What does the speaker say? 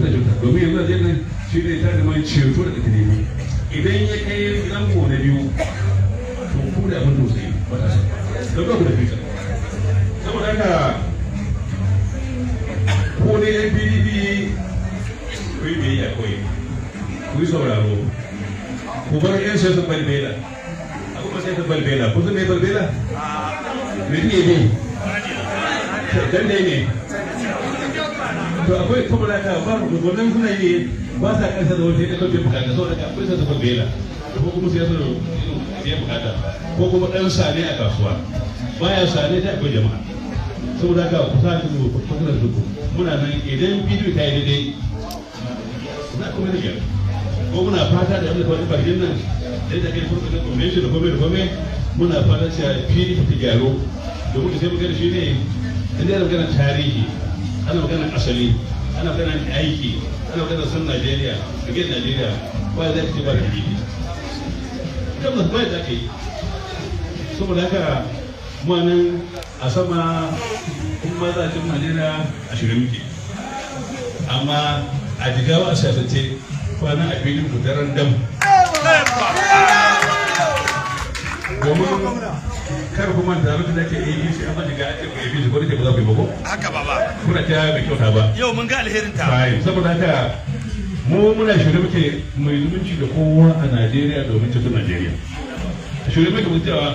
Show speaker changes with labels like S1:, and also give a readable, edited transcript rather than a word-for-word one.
S1: zai cuta domin yanzu zai nan shi ne ta zama ceto da ita nemi idan ya kai zango na biyu to ku da abin tausayi ba ta da ba ku da fita saboda haka ko ne yan pdp ku yi biyayya kawai ku yi sauraro ku bar yan siyasa balbela akwai ba sai ta balbela ku zama balbela me ne ne dan ne to akwai kuma da ka ba mu gonan suna yi ba sa kansa da wata da kake bukata saboda ka akwai sai ta balbela ko kuma sai ya bukata ko kuma dan sane a kasuwa baya sane ta akwai jama'a saboda haka ku sa ku fakar da ku muna nan idan bidiyo ta yi daidai na kuma da gyara ko muna fata da yadda wani bargin nan da ta kai furta da convention da kome muna fata cewa pdp ta gyaro da kuma sai magana shi ne inda yana magana tarihi ana magana asali ana magana aiki ana magana san najeriya da gidan najeriya ba za ka ce ba da pdp tabbas ba za ka yi saboda haka nan a sama kuma za a cin najeriya a shirin muke amma a jigawa a siyasance kwana a filin ku daren dam domin kar kuma da mutum da ke yi shi amma jiga ake ku yi ko da ke ba za ku yi ba ko
S2: haka ba
S1: kuna ta bai kyauta ba
S2: yau mun ga alherin ta
S1: saboda haka mu muna shirye muke mai zumunci da kowa a najeriya domin cikin najeriya shirye muke mu cewa